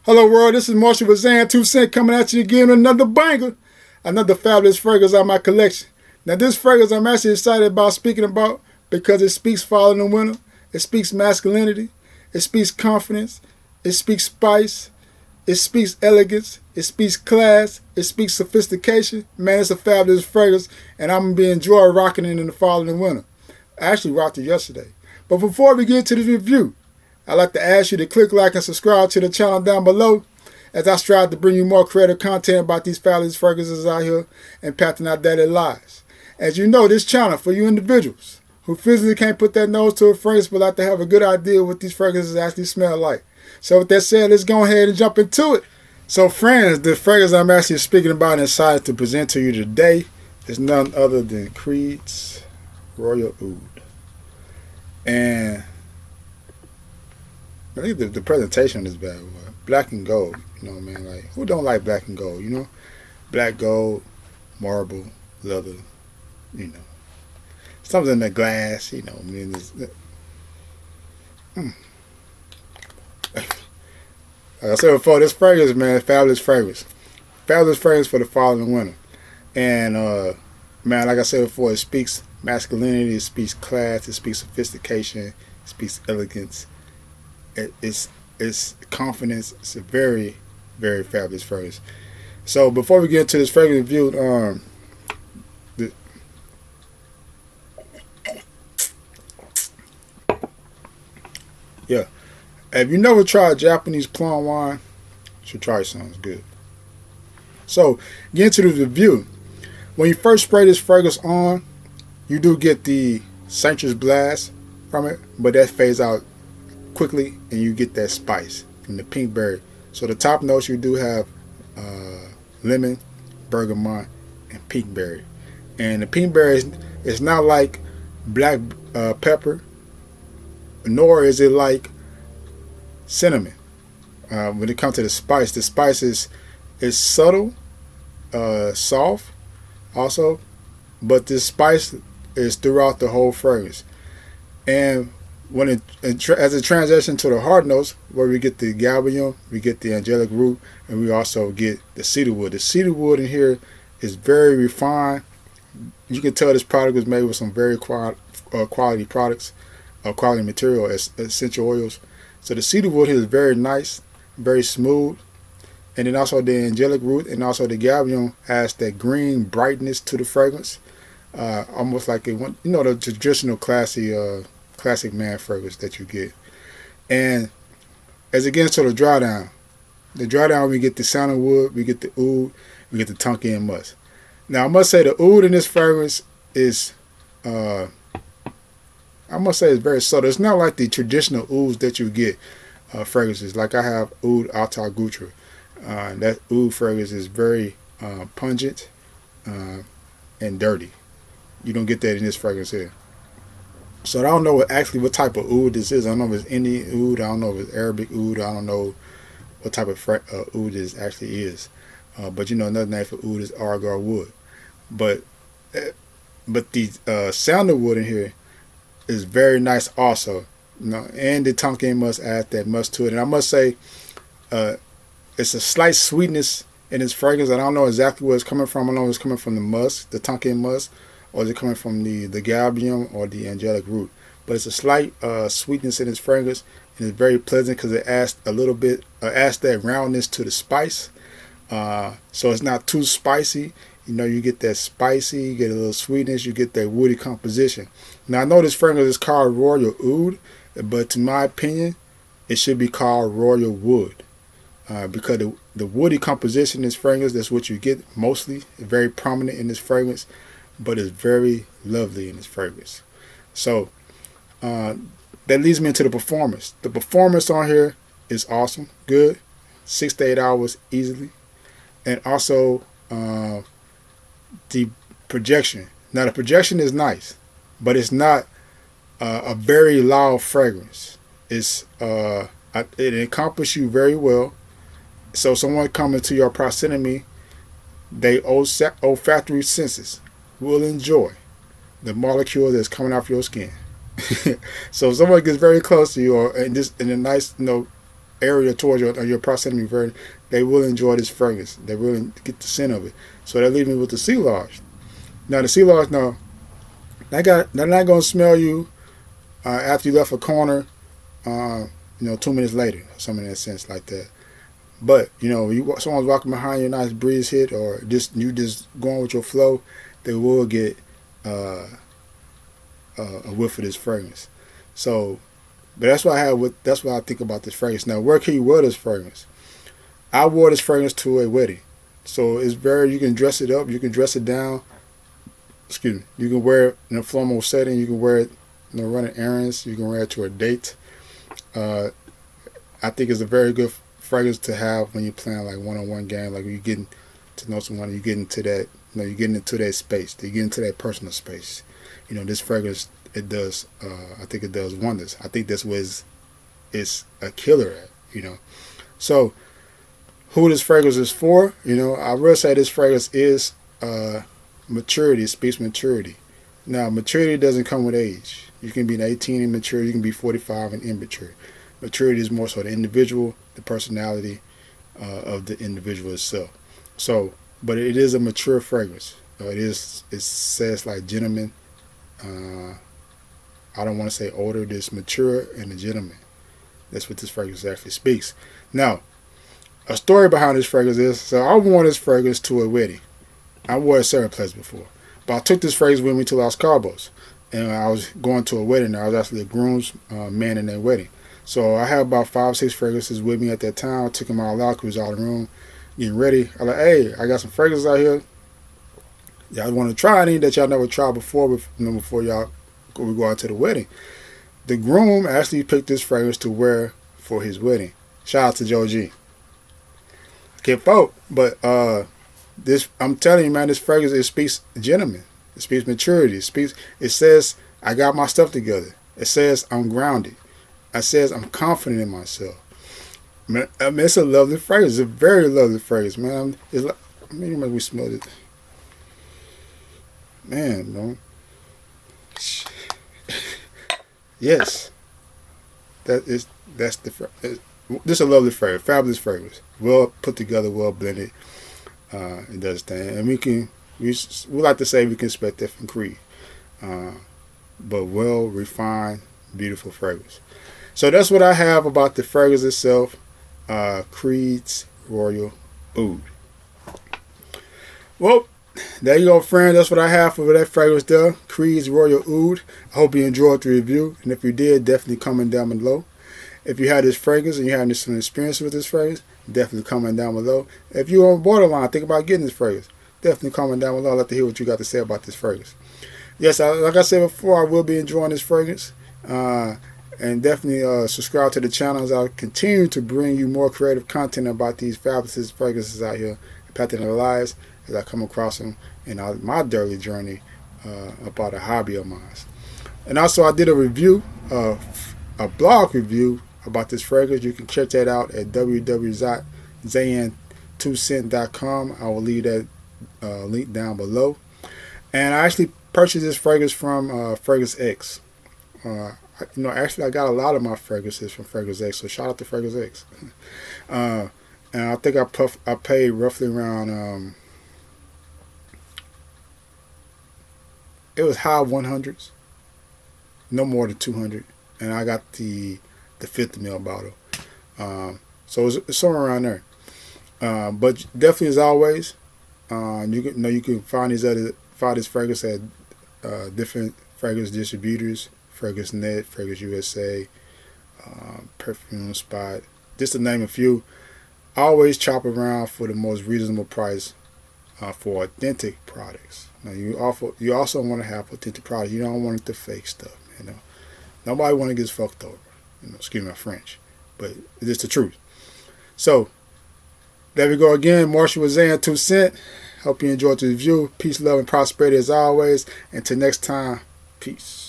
Hello world, this is Marshall with Zan 2 Cent coming at you again with another banger. Another fabulous fragrance out of my collection. Now this fragrance I'm actually excited about speaking about because it speaks fall in the winter. It speaks masculinity. It speaks confidence. It speaks spice. It speaks elegance. It speaks class. It speaks sophistication. Man, it's a fabulous fragrance and I'm going to be enjoying rocking it in the fall and the winter. I actually rocked it yesterday. But before we get to this review, I'd like to ask you to click like and subscribe to the channel down below as I strive to bring you more creative content about these fabulous fragrances out here impacting our daily lives. As you know, this channel for you individuals who physically can't put their nose to a fragrance but like to have a good idea what these fragrances actually smell like. So with that said, let's go ahead and jump into it. So friends, the fragrance I'm actually speaking about and excited to present to you today is none other than Creed's Royal Oud. And I think the presentation is bad. Black and gold, you know what I mean? Like, who don't like black and gold, you know? Black, gold, marble, leather, you know. Something in the glass, you know. I mean, like I said before, this fragrance, man, fabulous fragrance. Fabulous fragrance for the fall and winter. And, man, like I said before, it speaks masculinity, it speaks class, it speaks sophistication, it speaks elegance. It's confidence. It's a very, very fabulous fragrance. So before we get into this fragrance review, yeah, if you never tried Japanese plum wine, you should try some. It's good. So get into the review. When you first spray this fragrance on, you do get the citrus blast from it, but that fades out quickly and you get that spice from the pink berry. So the top notes you do have lemon, bergamot, and pink berry. And the pink berry is not like black pepper, nor is it like cinnamon. When it comes to the spice is subtle, soft also, but this spice is throughout the whole fragrance. And when as it transitions to the hard notes, where we get the galbanum, we get the angelic root, and we also get the cedarwood. The cedarwood in here is very refined. You can tell this product was made with some very quality products, quality material, essential oils. So the cedarwood here is very nice, very smooth. And then also the angelic root and also the galbanum adds that green brightness to the fragrance. Almost like the traditional classic man fragrance that you get. And as it gets to the dry down we get the sandalwood, we get the oud, we get the tonka musk. Now I must say the oud in this fragrance is I must say it's very subtle. It's not like the traditional ouds that you get fragrances. Like I have oud Alta Gutra. That oud fragrance is very pungent and dirty. You don't get that in this fragrance here. So I don't know what type of oud this is. I don't know if it's Indian oud. I don't know if it's Arabic oud. I don't know what type of oud this actually is. But you know, another name for oud is argar wood. But the sandalwood in here is very nice also. You know, and the tonka musk add that musk to it. And I must say, it's a slight sweetness in this fragrance. I don't know exactly where it's coming from. I know it's coming from the musk, the tonka musk, or is it coming from the galbanum or the angelic root. But it's a slight sweetness in its fragrance, and it's very pleasant because it adds a little bit, adds that roundness to the spice. So it's not too spicy. You know, you get that spicy, you get a little sweetness, you get that woody composition. Now I know this fragrance is called Royal Oud, but to my opinion, it should be called Royal Wood. Because the woody composition in this fragrance, that's what you get mostly, very prominent in this fragrance, but it's very lovely in this fragrance. So that leads me into the performance. The performance on here is awesome, good, 6 to 8 hours easily, and also the projection. Now the projection is nice, but it's not a very loud fragrance. It encompasses you very well. So someone coming to your proximity, they olfactory senses will enjoy the molecule that's coming off your skin. So if someone gets very close to you, or in a nice, area towards your proximity very, they will enjoy this fragrance. They really get the scent of it. So that leaves me with the sea large. Now the sea large, no, they're not gonna smell you after you left a corner. 2 minutes later, something in that sense like that. But someone's walking behind you, a nice breeze hit, or you just going with your flow, they will get a whiff of this fragrance. So, but that's what I think about this fragrance. Now, where can you wear this fragrance? I wore this fragrance to a wedding, so it's you can dress it up, you can dress it down. Excuse me. You can wear it in a formal setting. You can wear it, running errands. You can wear it to a date. I think it's a very good fragrance to have when you're playing like one-on-one game, like when you're getting to know someone, you get into that, you're getting into that space, you get into that personal space. This fragrance, it does, I think it does wonders. I think that's what it's a killer at, So, who this fragrance is for, I will say this fragrance is maturity, it speaks maturity. Now, maturity doesn't come with age. You can be 18 and mature, you can be 45 and immature. Maturity is more so the individual, the personality of the individual itself. So, but it is a mature fragrance. It says like gentleman. I don't want to say older. This mature and a gentleman. That's what this fragrance actually speaks. Now, a story behind this fragrance is, so I wore this fragrance to a wedding. I wore it several places before, but I took this fragrance with me to Los Cabos, and I was going to a wedding. I was actually a groom's man in that wedding. So I had about 5 or 6 fragrances with me at that time. I took them all out because we was out in the room getting ready. I was like, hey, I got some fragrances out here. Y'all want to try any that y'all never tried before, before y'all we go out to the wedding. The groom actually picked this fragrance to wear for his wedding. Shout out to Joe G. Can't fault, but I'm telling you, man, this fragrance, it speaks gentleman. It speaks maturity. It says I got my stuff together. It says I'm grounded. It says I'm confident in myself. Man, I mean, it's a lovely fragrance. It's a very lovely fragrance, man. We smelled it. Man, no. Yes. That's this is a lovely fragrance, fabulous fragrance. Well put together, well blended. It does thing. And we like to say we can expect that from Creed. But well refined, beautiful fragrance. So that's what I have about the fragrance itself. Creed's Royal Oud. Well, there you go, friend. That's what I have for that fragrance there. Creed's Royal Oud. I hope you enjoyed the review. And if you did, definitely comment down below. If you had this fragrance and you had some experience with this fragrance, definitely comment down below. If you're on borderline, think about getting this fragrance, definitely comment down below. I'd like to hear what you got to say about this fragrance. Yes, like I said before, I will be enjoying this fragrance. And definitely subscribe to the channel as I continue to bring you more creative content about these fabulous fragrances out here, impacting their lives as I come across them in my daily journey about a hobby of mine. And also, I did a review, a blog review about this fragrance. You can check that out at www.zayn2cent.com. I will leave that link down below. And I actually purchased this fragrance from Fragrance X. Actually, I got a lot of my fragrances from Fragrance X, so shout out to Fragrance X. And I think I paid roughly around, it was high 100s, no more than 200, and I got the 50 ml bottle. So it's somewhere around there. But definitely, as always, you can find this fragrance at different fragrance distributors. Fragrance Net, Fragrance USA, Perfume Spot, just to name a few. Always shop around for the most reasonable price for authentic products. Now you also want to have authentic products. You don't want the fake stuff. Nobody want to get fucked over. Excuse my French, but it's just the truth. So there we go again. Marshall with Zayn 2 Cent. Hope you enjoyed the review. Peace, love, and prosperity as always. Until next time, peace.